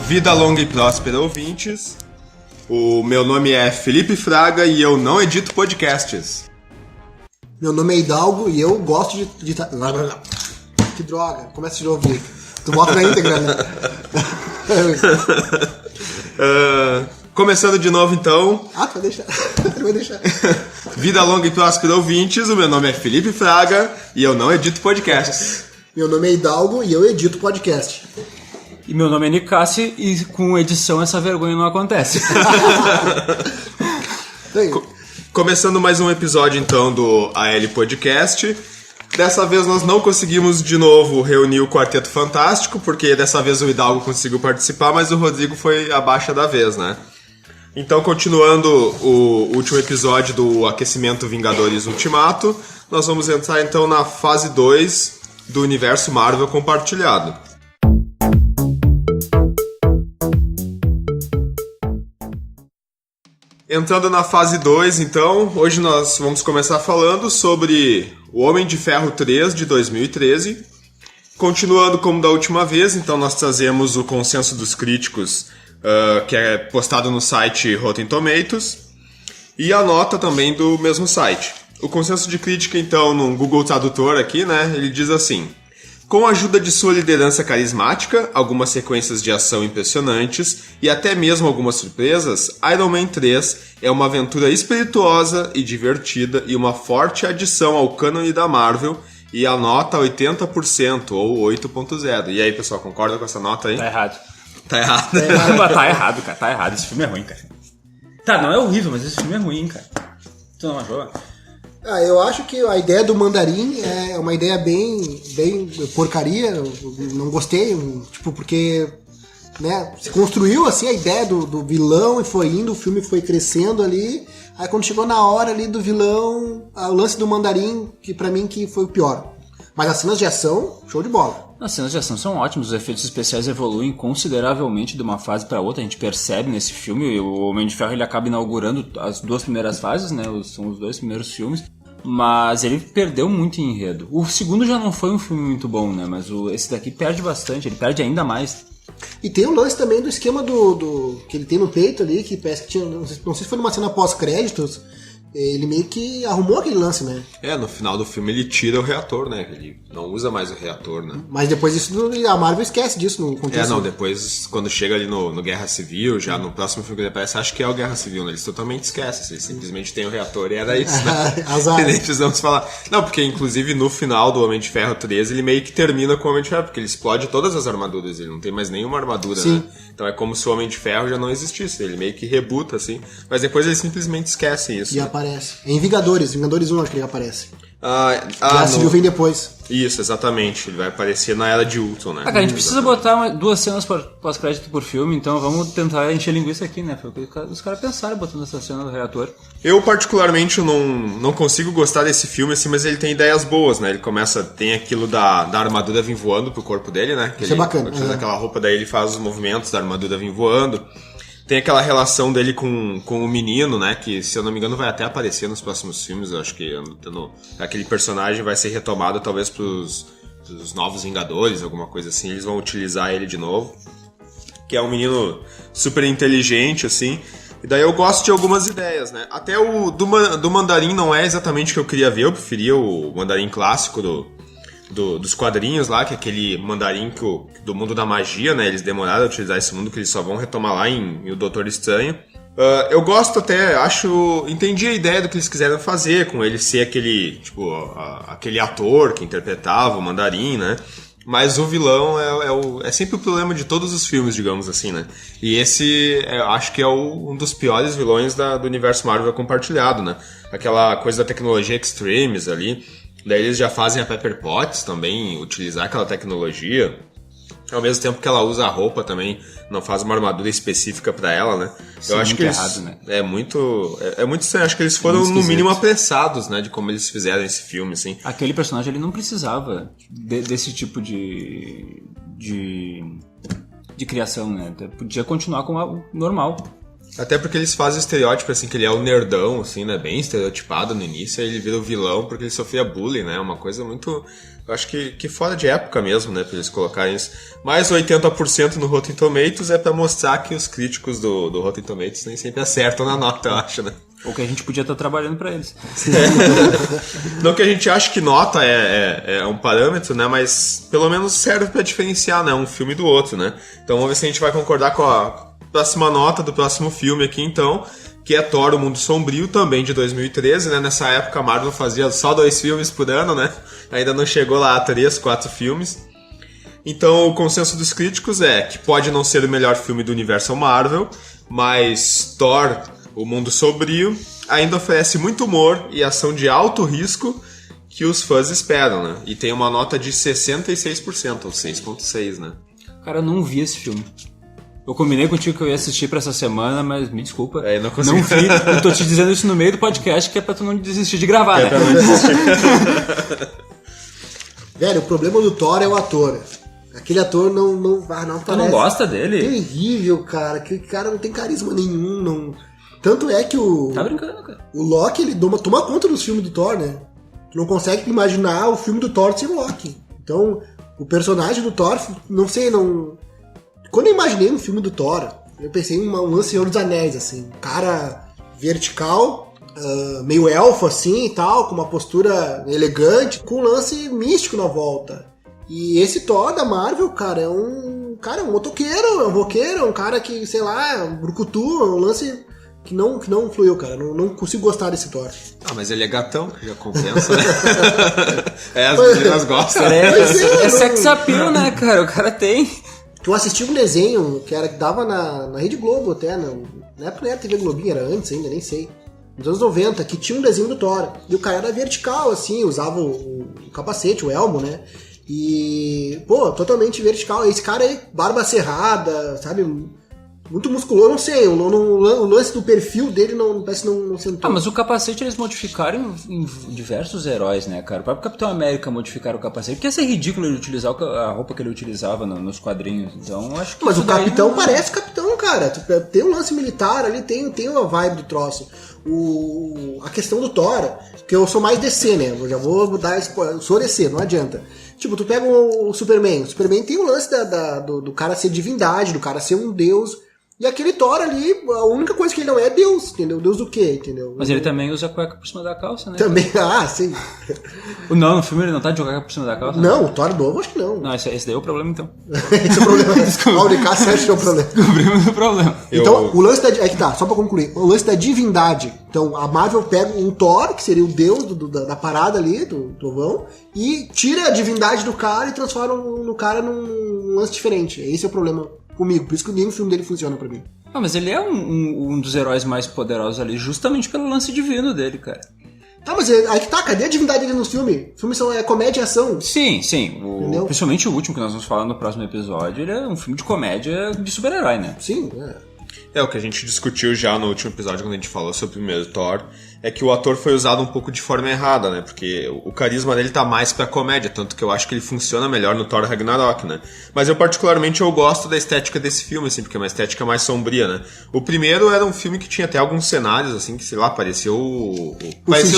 Vida longa e próspera, ouvintes. O meu nome é Felipe Fraga e eu não edito podcasts. Meu nome é Hidalgo e eu gosto de... Que droga, começa de novo. Tu bota na íntegra, né? Começando de novo, então. Vai deixar. Vai deixar. Vida longa e próspera, ouvintes. O meu nome é Felipe Fraga e eu não edito podcasts. Meu nome é Hidalgo e eu edito podcast. E meu nome é Nicassi e com edição essa vergonha não acontece. Começando mais um episódio, então, do AL Podcast. Dessa vez nós não conseguimos de novo reunir o Quarteto Fantástico, porque dessa vez o Hidalgo conseguiu participar, mas o Rodrigo foi abaixo da vez, né? Então, continuando o último episódio do Aquecimento Vingadores Ultimato, nós vamos entrar então na fase 2 do universo Marvel compartilhado. Entrando na fase 2, então, hoje nós vamos começar falando sobre o Homem de Ferro 3 de 2013. Continuando como da última vez, então nós trazemos o consenso dos críticos, que é postado no site Rotten Tomatoes, e a nota também do mesmo site. O consenso de crítica, então, no Google Tradutor aqui, né, ele diz assim: com a ajuda de sua liderança carismática, algumas sequências de ação impressionantes e até mesmo algumas surpresas, Iron Man 3 é uma aventura espirituosa e divertida e uma forte adição ao cânone da Marvel, e a nota 80% ou 8.0. E aí, pessoal, concorda com essa nota aí? Tá errado. Tá errado. Tá errado, cara. Tá errado. Esse filme é ruim, cara. Tá, não é horrível, mas esse filme é ruim, cara. Tu não achou? Eu acho que a ideia do Mandarim é uma ideia bem porcaria. Eu não gostei, tipo, porque, né, se construiu assim a ideia do vilão e foi indo, o filme foi crescendo ali. Aí quando chegou na hora ali do vilão, o lance do Mandarim, que pra mim que foi o pior. Mas as cenas de ação, show de bola. As cenas de ação são ótimas, os efeitos especiais evoluem consideravelmente de uma fase para outra, a gente percebe nesse filme. O Homem de Ferro ele acaba inaugurando as duas primeiras fases, né? São os dois primeiros filmes, mas ele perdeu muito em enredo. O segundo já não foi um filme muito bom, né? Mas esse daqui perde bastante, ele perde ainda mais. E tem o lance também do esquema do que ele tem no peito ali, que parece que tinha, não sei se foi numa cena pós-créditos. Ele meio que arrumou aquele lance, né? No final do filme ele tira o reator, né? Ele não usa mais o reator, né? Mas depois isso, a Marvel esquece disso no contexto. Depois, quando chega ali no Guerra Civil, já no próximo filme que ele aparece, acho que é o Guerra Civil, né? Eles totalmente esquecem, eles simplesmente têm o reator e era isso, né? Azar. E nem precisamos falar. Não, porque inclusive no final do Homem de Ferro 3, ele meio que termina com o Homem de Ferro, porque ele explode todas as armaduras, ele não tem mais nenhuma armadura, Sim. né? Então é como se o Homem de Ferro já não existisse, ele meio que rebuta, assim, mas depois eles simplesmente esquecem isso. E aparece. É em Vingadores 1 acho que ele aparece. Guerra Civil vem depois. Isso, exatamente. Ele vai aparecer na Era de Ultron, né? Cara, a gente precisa botar duas cenas pós-crédito por filme, então vamos tentar encher linguiça aqui, né? Foi o que os caras pensaram botando essa cena do reator. Eu, particularmente, não consigo gostar desse filme, assim, mas ele tem ideias boas, né? Ele tem aquilo da armadura vir voando pro corpo dele, né? Isso é bacana. Utiliza aquela roupa, daí ele faz os movimentos da armadura vir voando. Tem aquela relação dele com o menino, né? Que, se eu não me engano, vai até aparecer nos próximos filmes. Eu acho que aquele personagem vai ser retomado, talvez, pros novos Vingadores, alguma coisa assim. Eles vão utilizar ele de novo. Que é um menino super inteligente, assim. E daí eu gosto de algumas ideias, né? Até o do Mandarim não é exatamente o que eu queria ver. Eu preferia o Mandarim clássico dos quadrinhos lá, que é aquele Mandarim do mundo da magia, né? Eles demoraram a utilizar esse mundo, que eles só vão retomar lá em O Doutor Estranho. Eu gosto até, entendi a ideia do que eles quiseram fazer, com ele ser aquele, tipo, aquele ator que interpretava o Mandarim, né? Mas o vilão é sempre o problema de todos os filmes, digamos assim, né? E esse, acho que é um dos piores vilões do universo Marvel compartilhado, né? Aquela coisa da tecnologia Extremes ali. Daí eles já fazem a Pepper Potts também utilizar aquela tecnologia. Ao mesmo tempo que ela usa a roupa também, não faz uma armadura específica pra ela, né? Sim, eu acho que errado, né? É muito estranho. Acho que eles foram, no mínimo, apressados, né? De como eles fizeram esse filme, assim. Aquele personagem, ele não precisava desse tipo de criação, né? Podia continuar como algo normal. Até porque eles fazem o estereótipo, assim, que ele é o nerdão, assim, né? Bem estereotipado no início, aí ele vira o vilão porque ele sofria bullying, né? Uma coisa muito... Eu acho que fora de época mesmo, né? Pra eles colocarem isso. Mais 80% no Rotten Tomatoes é pra mostrar que os críticos do Rotten Tomatoes nem sempre acertam na nota, eu acho, né? Ou que a gente podia estar trabalhando pra eles. Não que a gente ache que nota é um parâmetro, né? Mas pelo menos serve pra diferenciar, né? Um filme do outro, né? Então vamos ver se a gente vai concordar com a próxima nota do próximo filme aqui, então, que é Thor, O Mundo Sombrio, também de 2013, né? Nessa época a Marvel fazia só 2 filmes por ano, né? Ainda não chegou lá a 3, 4 filmes. Então o consenso dos críticos é que pode não ser o melhor filme do universo Marvel, mas Thor, O Mundo Sombrio, ainda oferece muito humor e ação de alto risco que os fãs esperam, né? E tem uma nota de 66%, ou 6.6, né? Cara, eu não vi esse filme. Eu combinei contigo que eu ia assistir pra essa semana, mas me desculpa. Não consegui. Não vi. Eu tô te dizendo isso no meio do podcast, que é pra tu não desistir de gravar, né? Pra não desistir. Velho, o problema do Thor é o ator. Aquele ator não parece. Tu não gosta dele? Terrível, cara. Aquele cara não tem carisma nenhum. Não... Tanto é que o... Tá brincando, cara. O Loki, ele toma conta dos filmes do Thor, né? Tu não consegue imaginar o filme do Thor sem o Loki. Então, o personagem do Thor, não sei, não... Quando eu imaginei um filme do Thor, eu pensei em um lance Senhor dos Anéis, assim. Um cara vertical, meio elfo, assim, e tal, com uma postura elegante, com um lance místico na volta. E esse Thor da Marvel, cara, é um motoqueiro, é um roqueiro, é um cara que, sei lá, é um brucutu, é um lance que não fluiu, cara. Não consigo gostar desse Thor. Ah, mas ele é gatão, já compensa, né? As meninas gostam. É sex appeal, né, cara? O cara tem... Eu assisti um desenho que dava na Rede Globo até, na época não era TV Globinho, era antes ainda, nem sei. Nos anos 90, que tinha um desenho do Thor. E o cara era vertical, assim, usava o capacete, o elmo, né? E, pô, totalmente vertical. Esse cara aí, barba cerrada, sabe? Muito musculoso, não sei, o lance do perfil dele parece não sentou. Ah, mas o capacete eles modificaram em diversos heróis, né, cara? O próprio Capitão América modificaram o capacete, porque ia ser ridículo ele utilizar a roupa que ele utilizava nos quadrinhos, então acho que... Mas o Capitão parece Capitão, cara, tem um lance militar ali, tem uma vibe do troço. A questão do Thor, que eu sou mais DC, né, eu já vou dar spoiler, eu sou DC, não adianta. Tipo, tu pega o Superman tem o lance do cara ser divindade, do cara ser um deus. E aquele Thor ali, a única coisa que ele não é Deus, entendeu? Deus do quê, entendeu? Mas ele também usa cueca por cima da calça, né? Também, sim. Não, no filme ele não tá de cueca por cima da calça? Não, o Thor novo acho que não. Não, esse daí é o problema, então. Esse é o problema. A Unicast acha que é o problema. Descobrimos o problema. Então, o lance é que tá, só pra concluir. O lance da divindade. Então, a Marvel pega um Thor, que seria o deus da parada ali, do trovão, e tira a divindade do cara e transforma no cara num lance diferente. Esse é o problema comigo, por isso que nenhum filme dele funciona pra mim. Ah, mas ele é um dos heróis mais poderosos ali, justamente pelo lance divino dele, cara. Tá, mas aí que tá, cadê a divindade dele nos filmes? Os filmes são comédia e ação. Sim. Principalmente o último que nós vamos falar no próximo episódio, ele é um filme de comédia de super-herói, né? Sim, É o que a gente discutiu já no último episódio, quando a gente falou sobre o primeiro Thor, é que o ator foi usado um pouco de forma errada, né? Porque o carisma dele tá mais pra comédia, tanto que eu acho que ele funciona melhor no Thor Ragnarok, né? Mas eu particularmente gosto da estética desse filme, assim, porque é uma estética mais sombria, né? O primeiro era um filme que tinha até alguns cenários, assim, que, sei lá, parecia o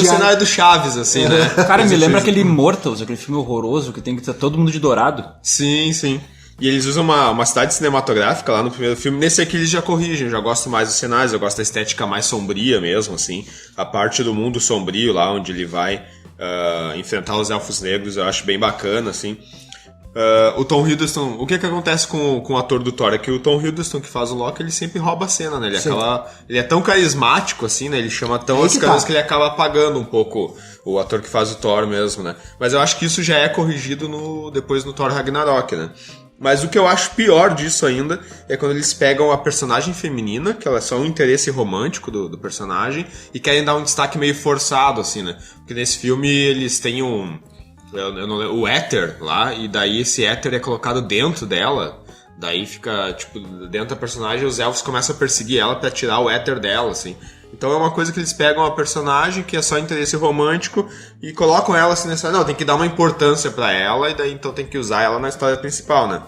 cenário do Chaves, assim, né? Cara, me lembra aquele Immortals, aquele filme horroroso que tem que estar todo mundo de dourado. Sim. E eles usam uma cidade cinematográfica lá no primeiro filme. Nesse aqui eles já corrigem, já gosto mais dos cenários, eu gosto da estética mais sombria mesmo, assim. A parte do mundo sombrio lá, onde ele vai enfrentar os Elfos Negros, eu acho bem bacana, assim. O Tom Hiddleston, o que acontece com o ator do Thor? É que o Tom Hiddleston, que faz o Loki, ele sempre rouba a cena, né? Ele é tão carismático, assim, né? Ele chama tão as câmeras que ele acaba apagando um pouco o ator que faz o Thor mesmo, né? Mas eu acho que isso já é corrigido depois no Thor Ragnarok, né? Mas o que eu acho pior disso ainda é quando eles pegam a personagem feminina, que ela é só um interesse romântico do personagem, e querem dar um destaque meio forçado, assim, né? Porque nesse filme eles têm o éter lá, e daí esse éter é colocado dentro dela, daí fica, tipo, dentro da personagem, os elfos começam a perseguir ela pra tirar o éter dela, assim. Então é uma coisa que eles pegam a personagem que é só interesse romântico e colocam ela assim nessa... Não, tem que dar uma importância pra ela e daí então tem que usar ela na história principal, né?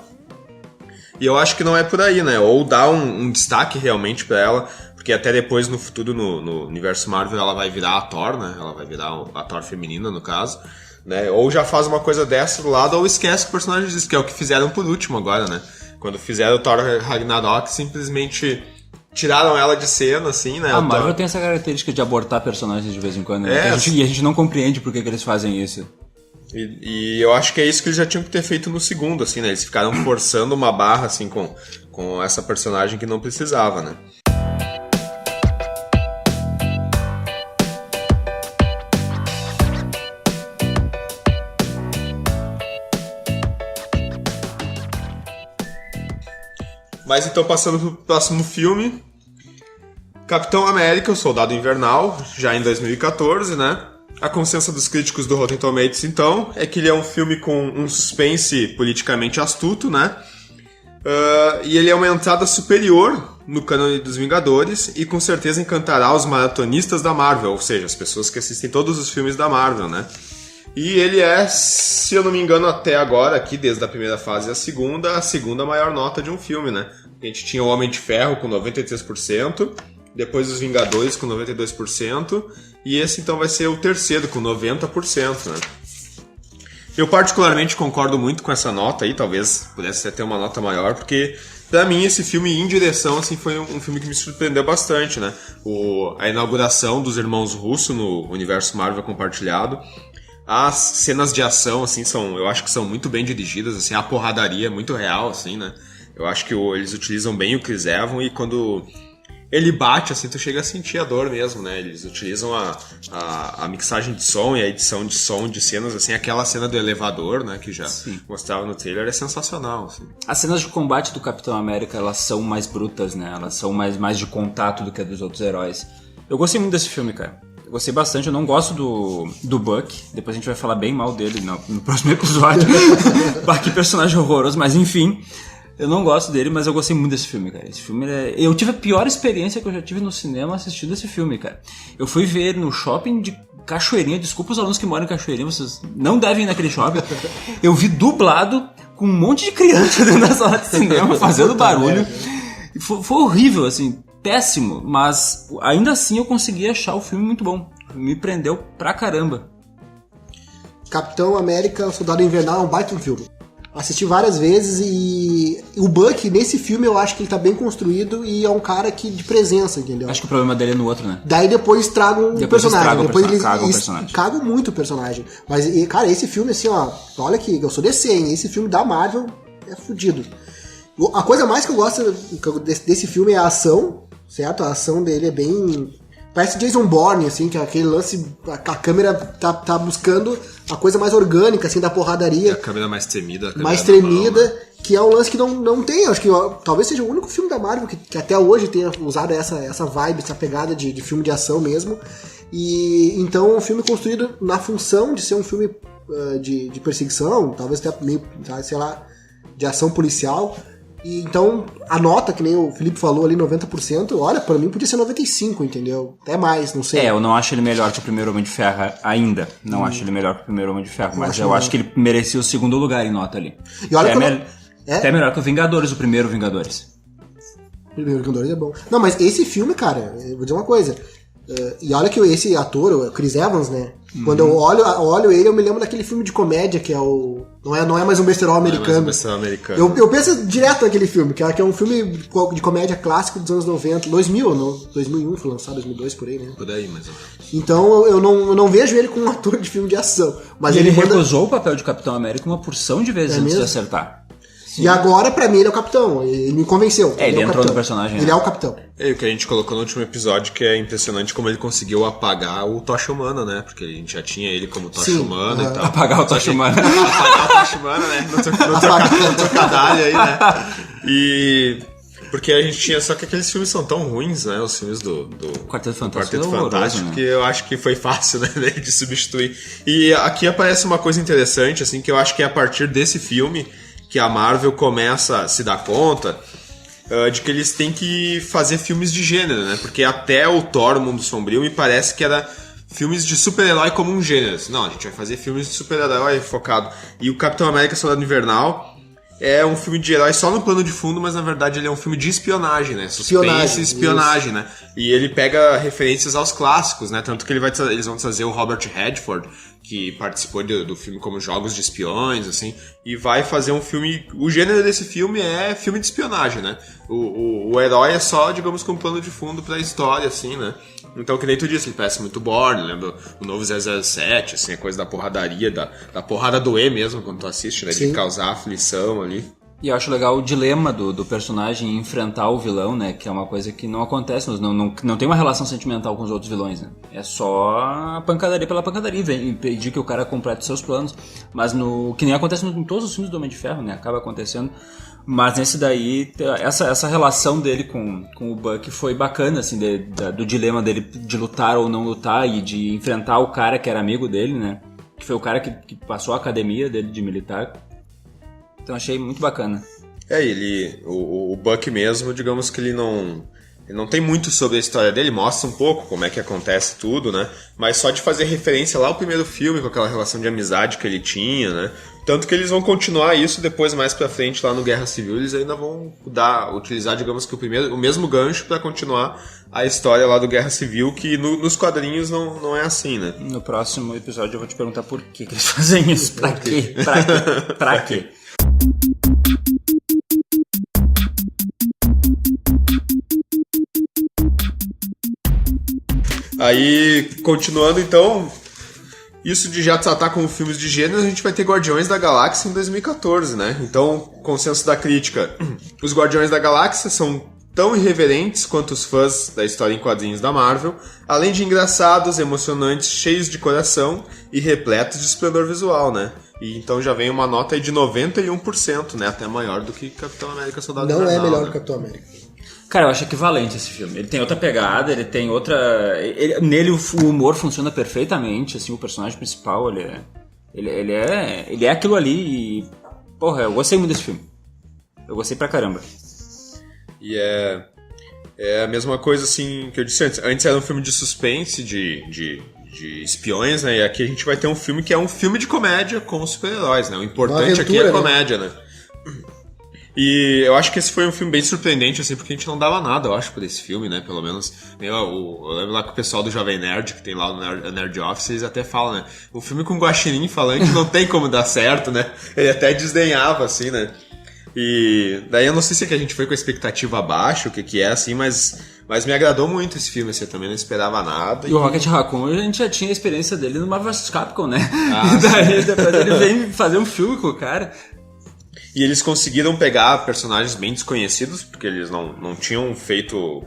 E eu acho que não é por aí, né? Ou dar um destaque realmente pra ela, porque até depois no futuro, no universo Marvel, ela vai virar a Thor, né? Ela vai virar a Thor feminina, no caso. Né? Ou já faz uma coisa dessa do lado, ou esquece que o personagem existe, que é o que fizeram por último agora, né? Quando fizeram o Thor Ragnarok, simplesmente tiraram ela de cena, assim, né? A Marvel tem essa característica de abortar personagens de vez em quando, né? E a gente não compreende por que eles fazem isso. E eu acho que é isso que eles já tinham que ter feito no segundo, assim, né? Eles ficaram forçando uma barra, assim, com essa personagem que não precisava, né? Mas então, passando pro próximo filme, Capitão América, o Soldado Invernal, já em 2014, né? A consenso dos críticos do Rotten Tomatoes, então, é que ele é um filme com um suspense politicamente astuto, né? E ele é uma entrada superior no cânone dos Vingadores e com certeza encantará os maratonistas da Marvel, ou seja, as pessoas que assistem todos os filmes da Marvel, né? E ele é, se eu não me engano, até agora, aqui, desde a primeira fase a segunda maior nota de um filme, né? A gente tinha o Homem de Ferro com 93%, depois os Vingadores com 92%, e esse então vai ser o terceiro com 90%, né? Eu particularmente concordo muito com essa nota aí, talvez pudesse ter uma nota maior, porque pra mim esse filme em direção assim, foi um filme que me surpreendeu bastante, né? A inauguração dos irmãos Russo no universo Marvel compartilhado. As cenas de ação, assim, eu acho que são muito bem dirigidas, assim, a porradaria é muito real, assim, né? Eu acho que eles utilizam bem o Chris Evans e quando ele bate, assim, tu chega a sentir a dor mesmo, né? Eles utilizam a mixagem de som e a edição de som de cenas, assim, aquela cena do elevador, né, que já mostrava no trailer, é sensacional, assim. As cenas de combate do Capitão América, elas são mais brutas, né? Elas são mais de contato do que a dos outros heróis. Eu gostei muito desse filme, cara. Gostei bastante, eu não gosto do Buck. Depois a gente vai falar bem mal dele no próximo episódio. Que personagem horroroso, mas enfim. Eu não gosto dele, mas eu gostei muito desse filme, cara. Esse filme eu tive a pior experiência que eu já tive no cinema assistindo esse filme, cara. Eu fui ver ele no shopping de Cachoeirinha. Desculpa os alunos que moram em Cachoeirinha, vocês não devem ir naquele shopping. Eu vi dublado com um monte de criança dentro da sala de cinema fazendo barulho. Foi horrível, assim. Péssimo, mas ainda assim eu consegui achar o filme muito bom. Me prendeu pra caramba. Capitão América, Soldado Invernal é um baita filme. Assisti várias vezes e o Buck, nesse filme, eu acho que ele tá bem construído e é um cara de presença, entendeu? Acho que o problema dele é no outro, né? Daí depois tragam o personagem. Depois eles cagam o personagem. Cagam muito o personagem. Mas, cara, esse filme, assim, ó, olha aqui, eu sou DC, hein? Esse filme da Marvel é fudido. A coisa mais que eu gosto desse filme é a ação, certo? A ação dele é bem... Parece Jason Bourne, assim, que é aquele lance... A câmera tá buscando a coisa mais orgânica, assim, da porradaria. A câmera mais tremida. Mais tremida, que é um lance que não tem. Acho que talvez seja o único filme da Marvel que até hoje tenha usado essa vibe, essa pegada de filme de ação mesmo. E então é um filme construído na função de ser um filme de perseguição, talvez até meio, sei lá, de ação policial. E então, a nota, que nem o Felipe falou ali, 90%, olha, pra mim podia ser 95%, entendeu? Até mais, não sei. Eu não acho ele melhor que o primeiro Homem de Ferro ainda. Não acho ele melhor que o primeiro Homem de Ferro, mas eu acho que ele merecia o segundo lugar em nota ali. E olha até melhor que o Vingadores, o primeiro Vingadores. O primeiro Vingadores é bom. Não, mas esse filme, cara, eu vou dizer uma coisa. E olha que esse ator, o Chris Evans, né? Quando eu olho ele, eu me lembro daquele filme de comédia que é o... Não é mais um besterol americano. Eu penso direto naquele filme, que é um filme de comédia clássico dos anos 90, 2000, não? 2001 foi lançado, 2002 por aí, né? Por aí, mais ou menos. Então eu não vejo ele como um ator de filme de ação. Mas ele recusou o papel de Capitão América uma porção de vezes antes de acertar. Sim. E agora, pra mim, ele é o capitão. Ele me convenceu. Ele entrou no personagem. Ele é o capitão. É o que a gente colocou no último episódio, que é impressionante como ele conseguiu apagar o Tocha Humana, né? Porque a gente já tinha ele como Tocha Humana e tal. Apagar o Tocha Humana. Apagar o Tocha Humana, né? No trocadilho aí, né? E... Porque a gente tinha... Só que aqueles filmes são tão ruins, né? Os filmes do Quarteto Fantástico. Quarteto Fantástico, que eu acho que foi fácil, né? De substituir. E aqui aparece uma coisa interessante, assim, que eu acho que é a partir desse filme que a Marvel começa a se dar conta de que eles têm que fazer filmes de gênero, né? Porque até o Thor, o Mundo Sombrio, me parece que era filmes de super-herói como um gênero. Não, a gente vai fazer filmes de super-herói focado. E o Capitão América Soldado Invernal é um filme de herói só no plano de fundo, mas na verdade ele é um filme de espionagem, né? Suspense e espionagem, né? E ele pega referências aos clássicos, né? Tanto que eles vão trazer o Robert Redford, que participou do filme como Jogos de Espiões, assim, e vai fazer um filme... O gênero desse filme é filme de espionagem, né? O herói é só, digamos, com um plano de fundo pra história, assim, né? Então, que nem tu disse, ele parece muito Bourne, lembra o novo 007, assim, a coisa da porradaria, da porrada doer mesmo quando tu assiste, né? Sim. De causar aflição ali. E eu acho legal o dilema do personagem em enfrentar o vilão, né? Que é uma coisa que não acontece, não tem uma relação sentimental com os outros vilões, né? É só a pancadaria pela pancadaria, impedir que o cara complete seus planos. Mas que nem acontece em todos os filmes do Homem de Ferro, né? Acaba acontecendo. Mas nesse daí, essa relação dele com o Buck foi bacana, assim, do dilema dele de lutar ou não lutar e de enfrentar o cara que era amigo dele, né? Que foi o cara que passou a academia dele de militar. Então achei muito bacana. O Buck mesmo, digamos que ele não tem muito sobre a história dele, mostra um pouco como é que acontece tudo, né? Mas só de fazer referência lá ao primeiro filme, com aquela relação de amizade que ele tinha, né? Tanto que eles vão continuar isso depois, mais pra frente, lá no Guerra Civil, eles ainda vão utilizar, digamos que o mesmo gancho pra continuar a história lá do Guerra Civil, que nos quadrinhos não é assim, né? No próximo episódio eu vou te perguntar por que eles fazem isso, pra quê? Pra quê? Aí, continuando então, isso de já tratar como filmes de gênero, a gente vai ter Guardiões da Galáxia em 2014, né? Então, consenso da crítica, os Guardiões da Galáxia são tão irreverentes quanto os fãs da história em quadrinhos da Marvel, além de engraçados, emocionantes, cheios de coração e repletos de esplendor visual, né? E então já vem uma nota aí de 91%, né? Até maior do que Capitão América Soldado Não Invernal, é melhor né? que o Capitão América. Cara, eu acho equivalente esse filme. Ele tem outra pegada, ele tem outra... nele o humor funciona perfeitamente, assim, o personagem principal, ele é aquilo ali e... Porra, eu gostei muito desse filme. Eu gostei pra caramba. E é a mesma coisa, assim, que eu disse antes. Antes era um filme de suspense, de espiões, né? E aqui a gente vai ter um filme que é um filme de comédia com super-heróis, né? O importante aqui é a comédia, né? E eu acho que esse foi um filme bem surpreendente, assim, porque a gente não dava nada, eu acho, por esse filme, né? Pelo menos, eu lembro lá que o pessoal do Jovem Nerd, que tem lá no Nerd Office, eles até falam, né? Um filme com guaxinim falante não tem como dar certo, né? Ele até desdenhava, assim, né? E daí eu não sei se é que a gente foi com a expectativa abaixo, o que é, assim, mas me agradou muito esse filme, assim, eu também não esperava nada. E o Rocket Raccoon, a gente já tinha a experiência dele no Marvel vs Capcom, né? E daí depois ele vem fazer um filme com o cara. E eles conseguiram pegar personagens bem desconhecidos, porque eles não tinham feito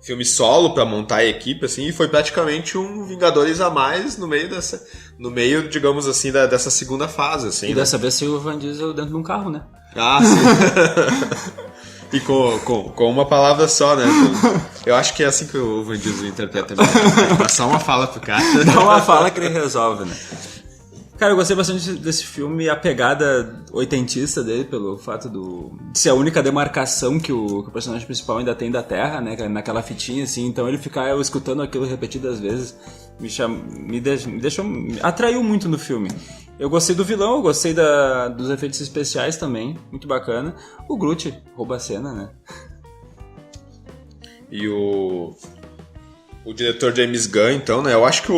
filme solo pra montar a equipe, assim, e foi praticamente um Vingadores a mais no meio, digamos assim, dessa segunda fase, assim. E dessa vez saiu o Van Diesel dentro de um carro, né? Ah, sim. E com uma palavra só, né? Eu acho que é assim que o Van Diesel interpreta mesmo. Dá só uma fala pro cara. Dá uma fala que ele resolve, né? Cara, eu gostei bastante desse filme, a pegada oitentista dele, pelo fato de ser a única demarcação que o personagem principal ainda tem da Terra, né? Naquela fitinha, assim. Então ele ficar escutando aquilo repetidas vezes me atraiu muito no filme. Eu gostei do vilão, eu gostei dos efeitos especiais também, muito bacana. O Groot rouba a cena, né? E o diretor James Gunn, então, né? Eu acho que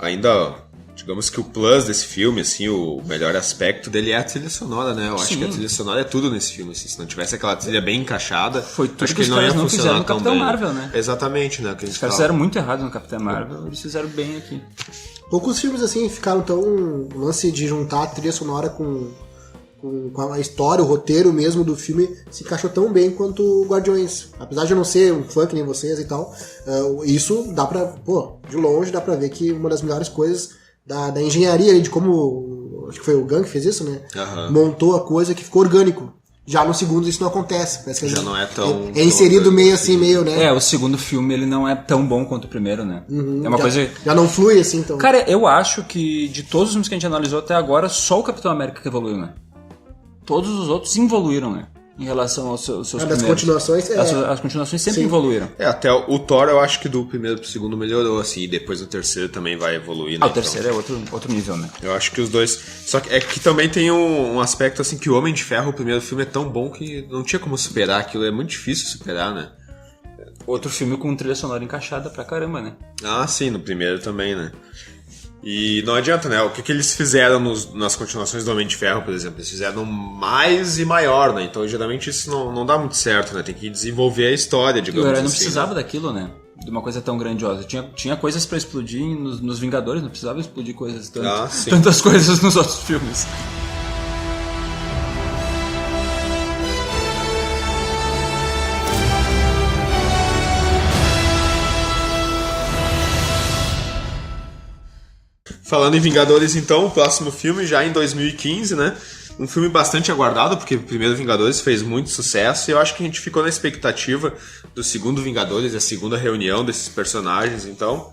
ainda... Digamos que o plus desse filme, assim, o melhor aspecto dele é a trilha sonora, né? Eu acho que a trilha sonora é tudo nesse filme, assim. Se não tivesse aquela trilha bem encaixada, foi tudo acho que que os ele não ia caras não funcionar fizeram no tão Capitão bem. Marvel, né? Exatamente, né? Que Os caras fizeram muito errado no Capitão Marvel, eles fizeram bem aqui. Poucos filmes, assim, ficaram tão... O lance de juntar a trilha sonora com a história, o roteiro mesmo do filme se encaixou tão bem quanto o Guardiões. Apesar de eu não ser um fã que nem vocês e tal, isso dá pra... Pô, de longe dá pra ver que uma das melhores coisas da engenharia, de como, acho que foi o Gunn que fez isso, né? Uhum. Montou a coisa que ficou orgânico. Já no segundo isso não acontece. Parece que já não é tão... É inserido meio assim, meio, né? O segundo filme ele não é tão bom quanto o primeiro, né? Uhum, é uma coisa... Já não flui assim, então. Cara, eu acho que de todos os filmes que a gente analisou até agora, só o Capitão América que evoluiu, né? Todos os outros evoluíram, né? em relação aos seus das primeiros. continuações, As continuações sempre evoluíram. Até o Thor eu acho que do primeiro pro segundo melhorou, assim, e depois do terceiro também vai evoluir, né? O terceiro é outro nível, né? Eu acho que os dois... Só que é que também tem um aspecto, assim, que o Homem de Ferro, o primeiro filme, é tão bom que não tinha como superar aquilo, é muito difícil superar, né? Outro filme com trilha sonora encaixada pra caramba, né? Ah, sim, no primeiro também, né? E não adianta, né? O que eles fizeram nas continuações do Homem de Ferro, por exemplo? Eles fizeram mais e maior, né? Então, geralmente, isso não dá muito certo, né? Tem que desenvolver a história, digamos E o herói assim. não precisava daquilo, né? De uma coisa tão grandiosa. Tinha coisas pra explodir nos Vingadores, não precisava explodir coisas tantas coisas nos outros filmes. Falando em Vingadores, então, o próximo filme já em 2015, né? Um filme bastante aguardado, porque o primeiro Vingadores fez muito sucesso e eu acho que a gente ficou na expectativa do segundo Vingadores, a segunda reunião desses personagens, então.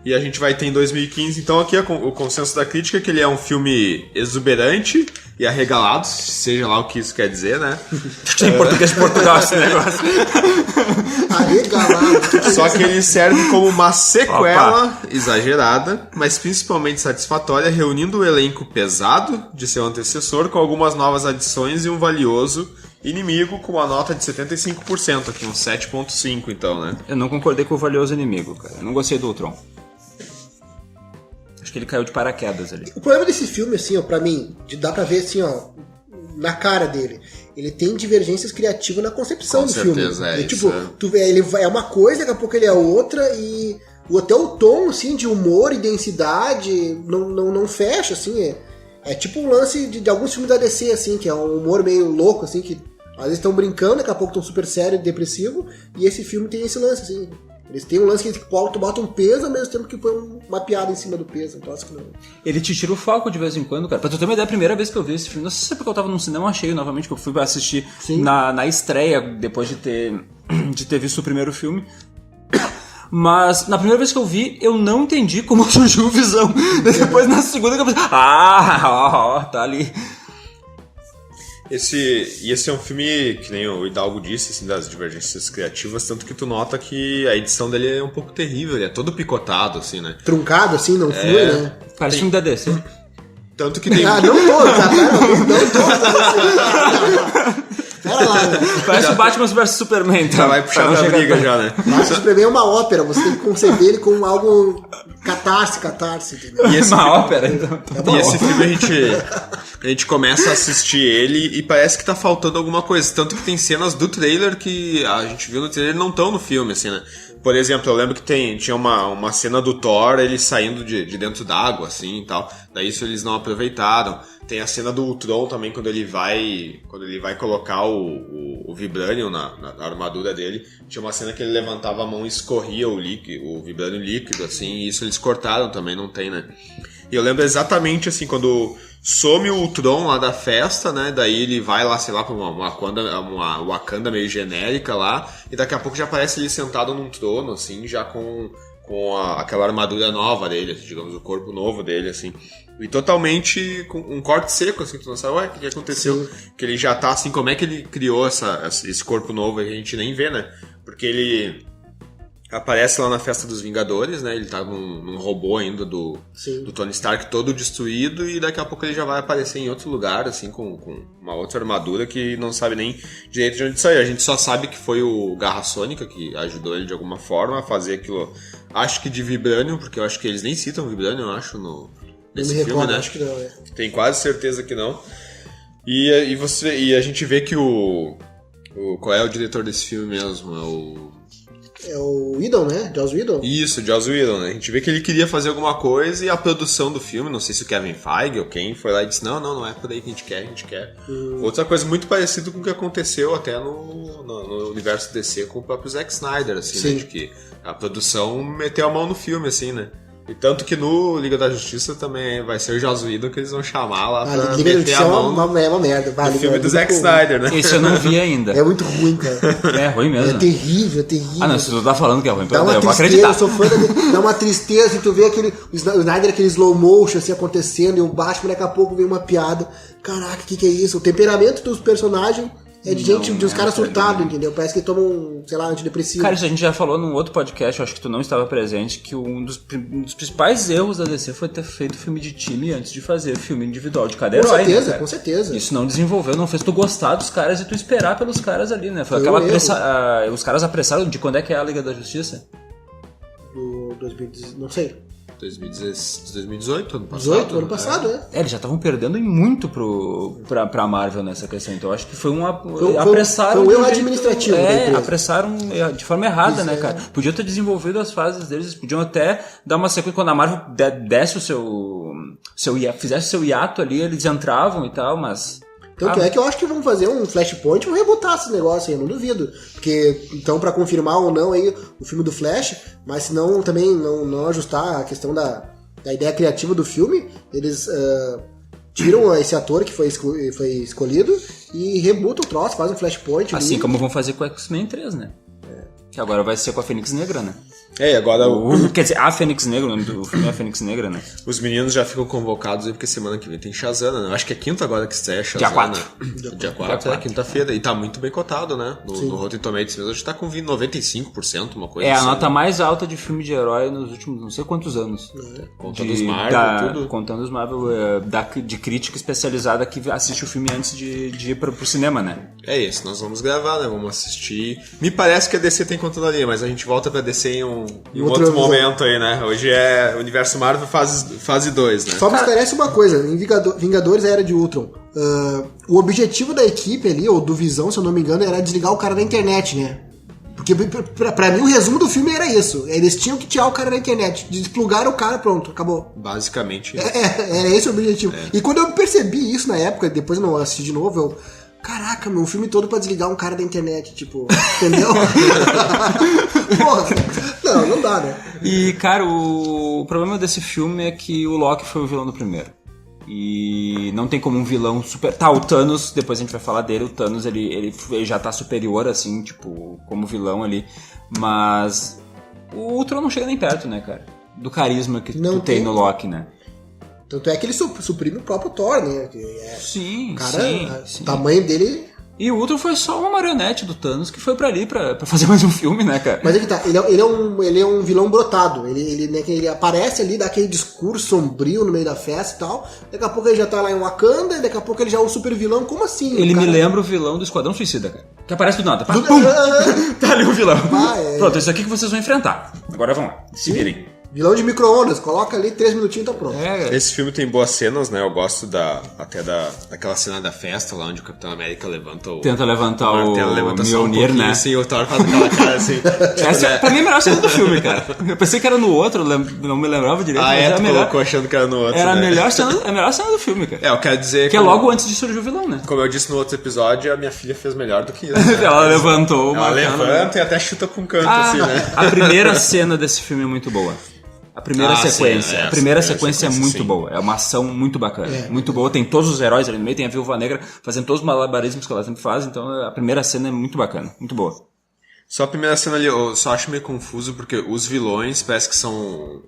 E a gente vai ter em 2015, então, aqui o consenso da crítica é que ele é um filme exuberante e arregalado, seja lá o que isso quer dizer, né? Em português de Portugal esse negócio. Arregalado. Só que ele serve como uma sequela exagerada, mas principalmente satisfatória, reunindo o elenco pesado de seu antecessor com algumas novas adições e um valioso inimigo com uma nota de 75%, aqui um 7.5 então, né? Eu não concordei com o valioso inimigo, cara. Eu não gostei do Ultron. Acho que ele caiu de paraquedas ali. O problema desse filme, assim, ó, pra mim, dá pra ver, assim, ó, na cara dele. Ele tem divergências criativas na concepção do filme. Com certeza, Tipo, isso. ele é uma coisa, daqui a pouco ele é outra, e até o tom, assim, de humor e densidade não fecha, assim. É tipo um lance de alguns filmes da DC, assim, que é um humor meio louco, assim, que às vezes estão brincando, daqui a pouco estão super sério e depressivo, e esse filme tem esse lance, assim. Eles têm um lance que bota um peso ao mesmo tempo que põe uma piada em cima do peso. Então acho que não. Ele te tira o foco de vez em quando, cara. Pra tu ter uma ideia, a primeira vez que eu vi esse filme, não sei se é porque eu tava num cinema cheio novamente, que eu fui assistir na estreia, depois de ter visto o primeiro filme. Mas na primeira vez que eu vi, eu não entendi como surgiu o Visão. Depois na segunda que eu pensei, tá ali. Esse é um filme, que nem o Hidalgo disse, assim, das divergências criativas, tanto que tu nota que a edição dele é um pouco terrível, ele é todo picotado, assim, né? Truncado, assim, não flui, né? Parece filme da DC. Tanto que tem... Ah, não todos, não todos. Pera lá, né? Parece o Batman vs Superman, então. Já vai puxar pra briga já, né? Batman Superman é uma ópera, você tem que conceber ele como algo catarse, entendeu? E esse Uma filme, ópera, então. E esse filme a gente começa a assistir ele e parece que tá faltando alguma coisa. Tanto que tem cenas do trailer que a gente viu no trailer e não estão no filme, assim, né? Por exemplo, eu lembro que tinha uma cena do Thor, ele saindo de dentro d'água, assim, e tal. Daí isso eles não aproveitaram. Tem a cena do Ultron também, quando ele vai colocar o Vibranium na armadura dele. Tinha uma cena que ele levantava a mão e escorria o Vibranium líquido, assim, e isso eles cortaram também, não tem, né? E eu lembro exatamente, assim, quando some o Ultron lá da festa, né? Daí ele vai lá, sei lá, pra uma Wakanda meio genérica lá, e daqui a pouco já aparece ele sentado num trono, assim, já com aquela armadura nova dele, digamos, o corpo novo dele, assim. E totalmente com um corte seco, assim, tu não sabe, o que aconteceu? Sim. Que ele já tá, assim, como é que ele criou esse corpo novo, a gente nem vê, né? Porque ele aparece lá na Festa dos Vingadores, né? Ele tá num robô ainda do Tony Stark todo destruído, e daqui a pouco ele já vai aparecer em outro lugar, assim, com uma outra armadura que não sabe nem direito de onde saiu. A gente só sabe que foi o Garra Sônica que ajudou ele de alguma forma a fazer aquilo, acho que de Vibranium, porque eu acho que eles nem citam Vibranium, eu acho, nesse filme, recordo, né? Acho que não, é. Tem quase certeza que não. E a gente vê que qual é o diretor desse filme mesmo? É o Whedon, né? Joss Whedon? Isso, Joss Whedon, né? A gente vê que ele queria fazer alguma coisa e a produção do filme, não sei se o Kevin Feige ou quem, foi lá e disse, não é por aí que a gente quer. Outra coisa muito parecida com o que aconteceu até no universo DC com o próprio Zack Snyder, assim, né? De que a produção meteu a mão no filme, assim, né? E tanto que no Liga da Justiça também vai ser o Joss Whedon que eles vão chamar lá pra Liga da meter Justiça a mão é uma merda. no filme do Zack Snyder, né? Esse eu não vi ainda. É muito ruim, cara. É ruim mesmo. É terrível. Ah, não, se tu tá falando que é ruim, dá uma eu vou tristeza, acreditar. eu sou fã dá uma tristeza, e tu vê o Snyder, aquele slow motion assim, acontecendo, e o Batman daqui a pouco vem uma piada. Caraca, o que é isso? O temperamento dos personagens é de gente, de uns caras cara, surtados, entendeu? Parece que tomam, sei lá, antidepressivo. Cara, isso a gente já falou num outro podcast, eu acho que tu não estava presente, que um dos principais erros da DC foi ter feito filme de time antes de fazer filme individual de cada herói. Com certeza. Isso não desenvolveu, não fez tu gostar dos caras e tu esperar pelos caras ali, né? Foi Foi aquela um erro. os caras apressaram de quando é que é a Liga da Justiça? Do 2010, não sei. 2018, ano passado. 18, ano passado, né? Eles já estavam perdendo muito pra Marvel nessa questão, então eu acho que foi Foi apressaram um de erro jeito- administrativo da empresa. apressaram de forma errada, Isso, né, é. cara? Podiam ter desenvolvido as fases deles, podiam até dar uma sequência, quando a Marvel desse fizesse o seu hiato ali, eles entravam e tal, mas... Tanto é que eu acho que vão fazer um Flashpoint e vão rebotar esse negócio aí, eu não duvido. Porque, então, pra confirmar ou não aí o filme do Flash, mas se não também não ajustar a questão da ideia criativa do filme, eles tiram esse ator que foi escolhido e rebutam o troço, fazem um Flashpoint. Assim ali. como vão fazer com o X-Men 3, né? Que agora vai ser com a Fênix Negra, né? Agora Quer dizer, a Fênix Negra, o nome do filme é a Fênix Negra, né? os meninos já ficam convocados aí, porque semana que vem tem Shazana, né? Eu acho que é quinta agora que estreia Shazana. Dia 4. Dia 4, quinta-feira. E tá muito bem cotado, né? No Rotten Tomatoes mesmo. A gente tá com 95%, uma coisa É a assim. nota mais alta de filme de herói nos últimos não sei quantos anos. Contando os Marvel, tudo. Contando os Marvel, de crítica especializada que assiste o filme antes de ir pro cinema, né? É isso, nós vamos gravar, né? Vamos assistir. Me parece que a DC tem contando ali, mas a gente volta pra DC em um outro momento aí, né? Hoje é Universo Marvel fase 2, né? Só me esclarece uma coisa, em Vingadores Era de Ultron, o objetivo da equipe ali, ou do Visão, se eu não me engano, era desligar o cara da internet, né? Porque pra mim o resumo do filme era isso. Eles tinham que tirar o cara da internet, desplugaram o cara, pronto, acabou. Basicamente. Era esse o objetivo. E quando eu percebi isso na época, depois eu não assisti de novo, eu... Caraca, meu, um filme todo pra desligar um cara da internet, tipo, entendeu? Porra, não dá, né? E, cara, o problema desse filme é que o Loki foi o vilão do primeiro. E não tem como um vilão super... Tá, o Thanos, depois a gente vai falar dele, o Thanos ele já tá superior, assim, tipo, como vilão ali. Mas o Ultron não chega nem perto, né, cara? Do carisma que tu tem no Loki, né? Tanto é que ele suprime o próprio Thor, né? Sim, cara, sim. O tamanho dele... E o Ultron foi só uma marionete do Thanos que foi pra ali pra fazer mais um filme, né, cara? Mas é que tá, ele é um vilão brotado. Ele aparece ali, dá aquele discurso sombrio no meio da festa e tal. Daqui a pouco ele já tá lá em Wakanda, e daqui a pouco ele já é um super vilão. Como assim? Ele cara? me lembra o vilão do Esquadrão Suicida, cara. Que aparece do nada. Pum! Tá ali o vilão. Pronto, isso aqui que vocês vão enfrentar. Agora vamos lá, se virem. Vilão de micro-ondas, coloca ali 3 minutinhos e tá pronto. Esse filme tem boas cenas, né? Eu gosto daquela cena da festa lá onde o Capitão América tenta levantar o levanta só um Mjolnir, né? Assim, o Thor faz aquela cara assim. Essa, pra mim, é a melhor cena do filme, cara. Eu pensei que era no outro, não me lembrava direito. mas era tu melhor. colocou achando que era no outro, Era né? a melhor cena do filme, cara. Eu quero dizer... Que é logo antes de surgir o vilão, né? Como eu disse no outro episódio, a minha filha fez melhor do que isso. Né? Ela levantou Ela uma levanta e até chuta com um canto, assim, né? A primeira cena desse filme é muito boa. A primeira sequência. Sim, a primeira sequência é muito sim. boa. É uma ação muito bacana. Muito boa. Tem todos os heróis ali no meio. Tem a Viúva Negra fazendo todos os malabarismos que ela sempre faz. Então a primeira cena é muito bacana. Muito boa. Só a primeira cena ali, eu só acho meio confuso porque os vilões parece que são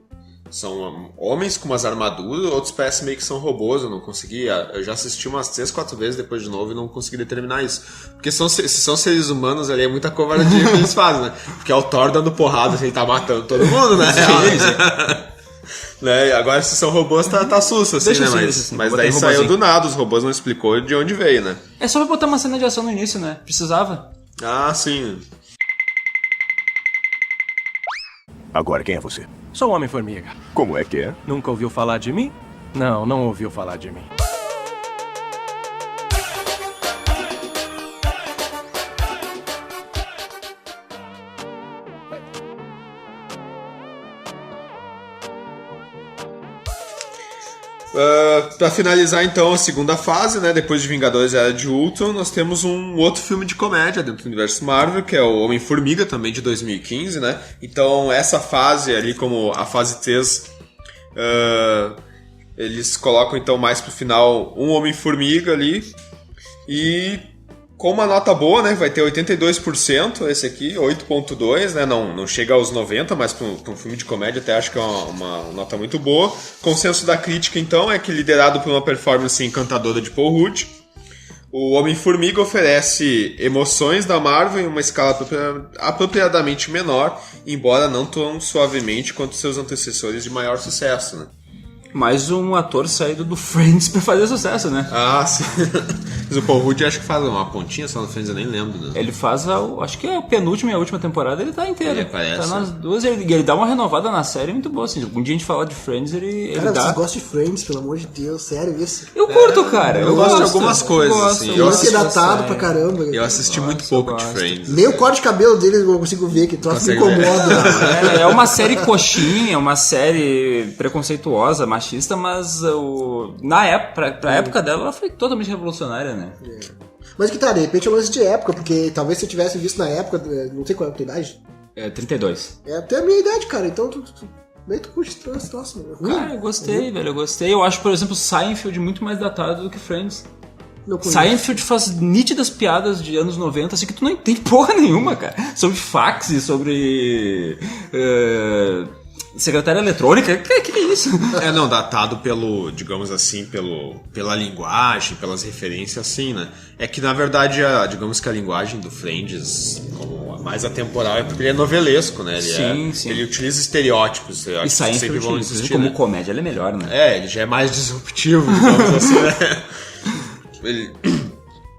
homens com umas armaduras, outros parecem meio que são robôs. Eu não consegui. Eu já assisti umas 3, 4 vezes depois de novo e não consegui determinar isso. Porque se são seres humanos ali, é muita covardia que eles fazem, né? Porque é o Thor dando porrada, assim, ele tá matando todo mundo, né? Né? Agora, se são robôs, tá susto, assim, Deixa né? assim, Mas botei daí saiu robozinho. do nada, os robôs não explicou de onde veio, né? É só pra botar uma cena de ação no início, né? Precisava. Ah, sim. Agora, quem é você? Sou o Homem-Formiga. Como é que é? Nunca ouviu falar de mim? Não ouviu falar de mim. Pra finalizar então a segunda fase, né, depois de Vingadores Era de Ultron, nós temos um outro filme de comédia dentro do universo Marvel, que é o Homem-Formiga, também de 2015, né? Então essa fase ali, como a fase 3, eles colocam então mais pro final um Homem-Formiga ali, e com uma nota boa, né, vai ter 82% esse aqui, 8.2, né, não chega aos 90, mas para um filme de comédia até acho que é uma nota muito boa. Consenso da crítica então é que liderado por uma performance encantadora de Paul Rudd, O Homem-Formiga oferece emoções da Marvel em uma escala apropriadamente menor, embora não tão suavemente quanto seus antecessores de maior sucesso, né? Mais um ator saído do Friends pra fazer sucesso, né? Ah, sim. Mas o Paul Rudd acho que faz uma pontinha só no Friends, eu nem lembro, né? Ele faz acho que é a penúltima e a última temporada, ele tá inteiro. Ele aparece. Tá nas duas, ele dá uma renovada na série muito boa, assim. Algum dia a gente falar de Friends, ele Cara, dá... vocês gostam de Friends, pelo amor de Deus, sério isso? Eu curto, cara. Eu gosto de algumas coisas, assim. Eu assisti- assisti datado pra caramba. Eu assisti muito pouco de Friends. Nem o corte de cabelo dele eu consigo ver, que troço me Consegue ver. incomoda. É uma série coxinha, uma série preconceituosa, machista, mas na época, pra época dela, ela foi totalmente revolucionária, né? Mas que tá, de repente é um lance de época, porque talvez se eu tivesse visto na época, não sei qual é a tua idade. É 32. É até a minha idade, cara, então tu curte esse troço, mano. Ruim. Cara, eu gostei, velho, eu gostei. Eu acho, por exemplo, Seinfeld muito mais datado do que Friends. Não conheço. Seinfeld faz nítidas piadas de anos 90, assim, que tu não entende porra nenhuma, cara. Sobre fax e sobre... secretária eletrônica, que é isso? É, não, datado pelo, digamos assim, pela linguagem, pelas referências, assim, né? É que, na verdade, digamos que a linguagem do Friends, como a mais atemporal, é porque ele é novelesco, né? Sim. Ele utiliza estereótipos, eu E acho que sempre Seinfeld, vão inclusive, existir, como né? comédia, ele é melhor, né? É, ele já é mais disruptivo, digamos assim, né?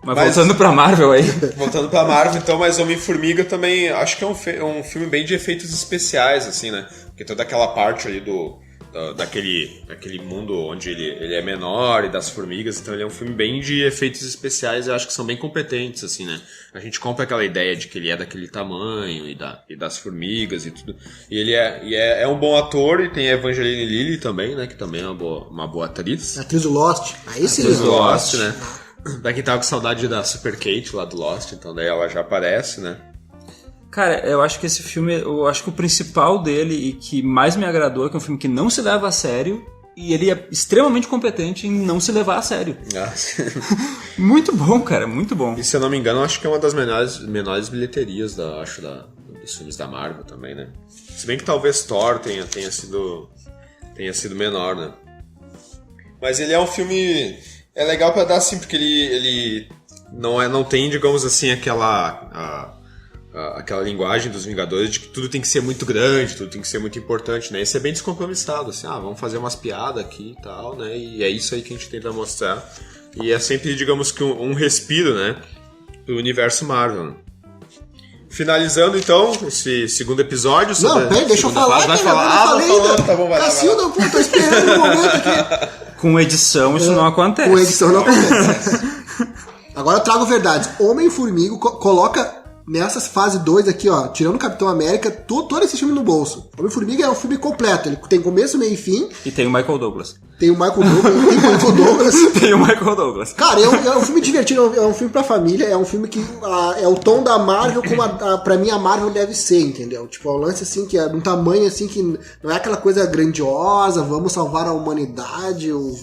Mas voltando pra Marvel aí... Voltando pra Marvel, então, mas Homem-Formiga também, acho que é um filme bem de efeitos especiais, assim, né? Porque toda aquela parte ali daquele mundo onde ele é menor e das formigas, então ele é um filme bem de efeitos especiais, eu acho que são bem competentes, assim, né? A gente compra aquela ideia de que ele é daquele tamanho e das formigas e tudo. E ele é um bom ator, e tem a Evangeline Lilly também, né? Que também é uma boa atriz. Atriz do Lost. Aí sim. Atriz do Lost, né? Pra quem tava com saudade da Super Kate lá do Lost, então daí ela já aparece, né? Cara, eu acho que esse filme, eu acho que o principal dele e que mais me agradou é que é um filme que não se leva a sério e ele é extremamente competente em não se levar a sério. Muito bom, cara, muito bom. E se eu não me engano, acho que é uma das menores bilheterias dos filmes da Marvel também, né? Se bem que talvez Thor tenha sido menor, né? Mas ele é um filme... É legal pra dar assim, porque ele não tem, digamos assim, aquela linguagem dos Vingadores de que tudo tem que ser muito grande, tudo tem que ser muito importante, né? Esse é bem descompromissado, assim, vamos fazer umas piadas aqui e tal, né? E é isso aí que a gente tenta mostrar. E é sempre, digamos que um respiro, né? Do universo Marvel, né? Finalizando, então, esse segundo episódio... Não, peraí, deixa eu falar. Vai falar. Vou falar ainda. Tá bom, vai lá. Cacilda, pô, tô esperando o momento aqui. Com edição isso não acontece. Com edição não acontece. Agora eu trago verdades. Homem-Formiga coloca nessa fase 2 aqui, ó, tirando o Capitão América, todo esse filme no bolso. Homem-Formiga é um filme completo. Ele tem começo, meio e fim. E tem o Michael Douglas. Tem o Michael Douglas. Tem o Michael Douglas. Cara, é um filme divertido, é um filme pra família, é um filme que é o tom da Marvel como pra mim a Marvel deve ser, entendeu? Tipo, é um lance assim que é de um tamanho assim que não é aquela coisa grandiosa, vamos salvar a humanidade, o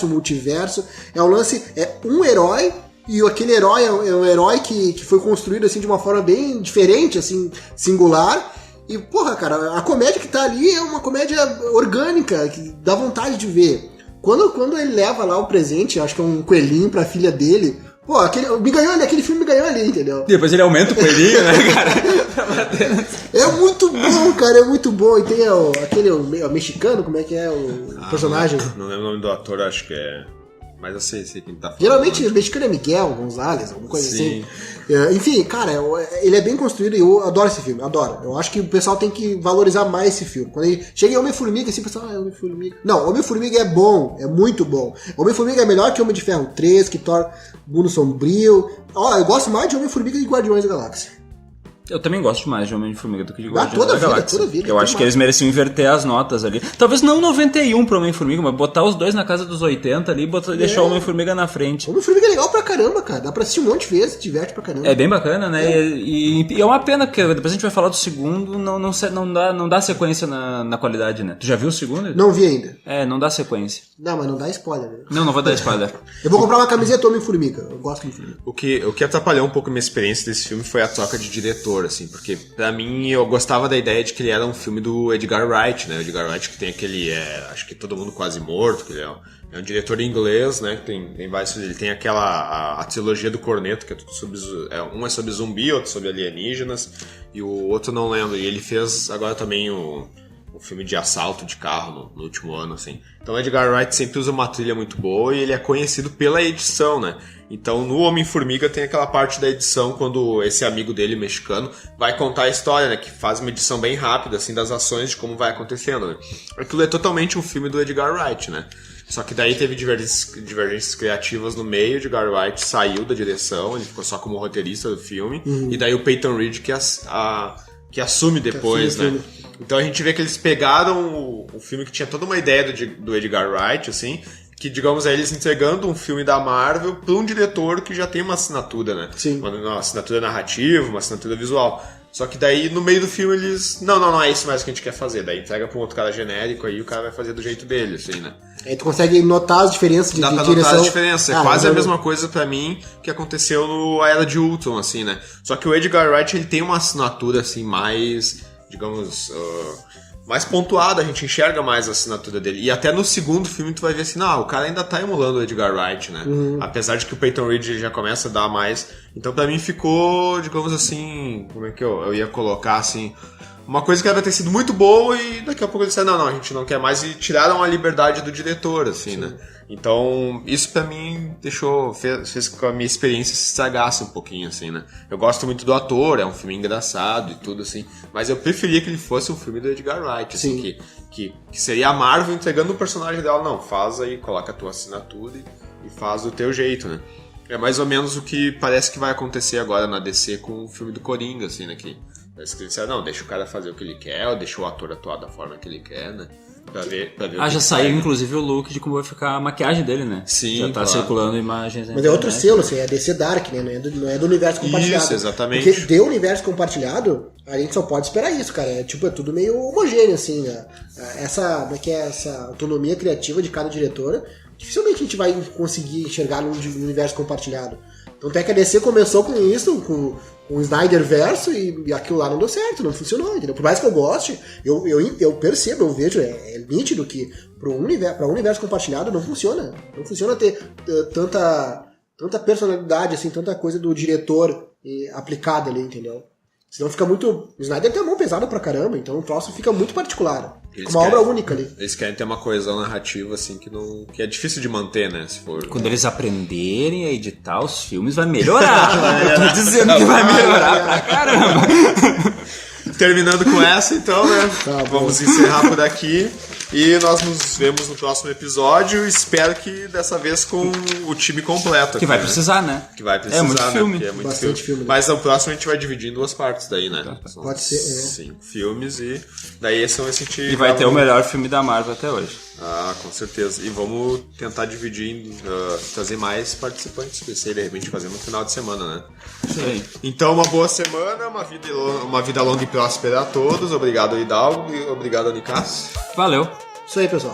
multiverso. É um lance, é um herói, e aquele herói é um herói que foi construído assim de uma forma bem diferente, assim, singular. E, porra, cara, a comédia que tá ali é uma comédia orgânica, que dá vontade de ver. Quando ele leva lá o presente, acho que é um coelhinho pra filha dele, pô, aquele filme me ganhou ali, entendeu? Depois ele aumenta o coelhinho, né, cara? É muito bom, cara, é muito bom. E tem aquele mexicano, como é que é o personagem? Não lembro o nome do ator, acho que é... Mas eu sei quem tá falando. Geralmente o mexicano é Miguel Gonzalez, alguma coisa Sim. assim. Enfim, cara, ele é bem construído e eu adoro esse filme, adoro. Eu acho que o pessoal tem que valorizar mais esse filme. Quando ele chega em Homem-Formiga, assim, o pessoal, Homem-Formiga. Não, Homem-Formiga é bom, é muito bom. Homem-Formiga é melhor que Homem de Ferro 3, que Thor Mundo Sombrio. Ó, eu gosto mais de Homem-Formiga e Guardiões da Galáxia. Eu também gosto mais de Homem-Formiga do que de Guardiões toda da vida, Galáxia. toda vida, Eu acho que eles mereciam inverter as notas ali. Talvez não 91 pro Homem-Formiga, mas botar os dois na casa dos 80 ali e deixar o Homem-Formiga na frente. Homem-Formiga é legal pra caramba, cara. Dá pra assistir um monte de vezes, diverte pra caramba. É bem bacana, né? E é uma pena, porque depois a gente vai falar do segundo, não dá sequência na qualidade, né? Tu já viu o segundo? Não vi ainda. É, não dá sequência. Não, mas não dá spoiler, né? Não vou dar spoiler. Eu vou comprar uma camiseta Homem-Formiga. Eu gosto do Homem-Formiga. O que atrapalhou um pouco a minha experiência desse filme foi a troca de diretor, diretor, assim, porque pra mim eu gostava da ideia de que ele era um filme do Edgar Wright, né? O Edgar Wright que tem aquele, acho que Todo Mundo Quase Morto, que ele é um diretor inglês, né? Que tem vários, ele tem aquela, a trilogia do Corneto, que é tudo sobre, um é sobre zumbi, outro sobre alienígenas, e o outro não lembro, e ele fez agora também um filme de assalto de carro no último ano, assim. Então o Edgar Wright sempre usa uma trilha muito boa e ele é conhecido pela edição, né? Então no Homem-Formiga tem aquela parte da edição quando esse amigo dele, mexicano, vai contar a história, né? Que faz uma edição bem rápida, assim, das ações de como vai acontecendo, né? Aquilo é totalmente um filme do Edgar Wright, né? Só que daí teve divergências criativas no meio, o Edgar Wright saiu da direção, ele ficou só como roteirista do filme, e daí o Peyton Reed que assume depois, né? Então a gente vê que eles pegaram o filme que tinha toda uma ideia do Edgar Wright, assim, que, digamos, é eles entregando um filme da Marvel para um diretor que já tem uma assinatura, né? Sim. Uma assinatura narrativa, uma assinatura visual. Só que daí, no meio do filme, eles... Não é isso mais que a gente quer fazer. Daí entrega pra um outro cara genérico, aí o cara vai fazer do jeito dele, assim, né? Aí tu consegue notar as diferenças de Dá pra direção. notar as diferenças. É quase então a mesma coisa pra mim que aconteceu no A Era de Ultron, assim, né? Só que o Edgar Wright, ele tem uma assinatura, assim, mais, digamos, mais pontuada. A gente enxerga mais a assinatura dele. E até no segundo filme tu vai ver assim, não, o cara ainda tá emulando o Edgar Wright, né? Apesar de que o Peyton Reed ele já começa a dar mais. Então pra mim ficou, digamos assim, como é que eu ia colocar, assim... Uma coisa que era ter sido muito boa e daqui a pouco eles disseram, não, a gente não quer mais, e tiraram a liberdade do diretor, assim, né? Então, isso pra mim fez com que a minha experiência se estragasse um pouquinho, assim, né? Eu gosto muito do ator, é um filme engraçado e tudo, assim, mas eu preferia que ele fosse um filme do Edgar Wright, assim, que seria a Marvel entregando o personagem dela, não, faz aí, coloca a tua assinatura e faz do teu jeito, né? É mais ou menos o que parece que vai acontecer agora na DC com o filme do Coringa, assim, né? Que parece que eles disseram, não, deixa o cara fazer o que ele quer, ou deixa o ator atuar da forma que ele quer, né? Pra ver já saiu, inclusive, o look de como vai ficar a maquiagem dele, né? Sim, já tá claro. circulando imagens. Mas é outro selo, assim, é DC Dark, né? Não é do universo compartilhado. Isso, exatamente. Porque de universo compartilhado, a gente só pode esperar isso, cara. É tudo meio homogêneo, assim, né? Essa autonomia criativa de cada diretor, dificilmente a gente vai conseguir enxergar num universo compartilhado. Então até que a DC começou com isso, com o Snyder verso, e aquilo lá não deu certo, não funcionou, entendeu? Por mais que eu goste, eu percebo, eu vejo, é nítido que para um universo compartilhado não funciona. Não funciona ter tanta personalidade, assim, tanta coisa do diretor aplicada ali, entendeu? Senão fica muito... O Snyder tem a mão pesada pra caramba, então o troço fica muito particular. Fica uma obra única ali. Eles querem ter uma coesão narrativa, assim, que é difícil de manter, né? Se for... Quando eles aprenderem a editar os filmes, vai melhorar. Eu tô dizendo que vai melhorar pra caramba. Terminando com essa, então, né? Tá, vamos encerrar por aqui. E nós nos vemos no próximo episódio. Espero que dessa vez com o time completo. Que vai precisar, né? Que vai precisar, é muito né? filme. Porque é muito Bastante filme. Mas no próximo a gente vai dividir em 2 partes daí, né? São Pode ser, 5 filmes e daí esse é esse a gente... E vai ter o melhor filme da Marvel até hoje. Ah, com certeza. E vamos tentar dividir, trazer mais participantes pra esse, de repente fazer no final de semana, né? Sim. Então, uma boa semana, uma vida longa e próspera a todos. Obrigado, Hidalgo, e obrigado, Nicás. Valeu. Isso aí, pessoal.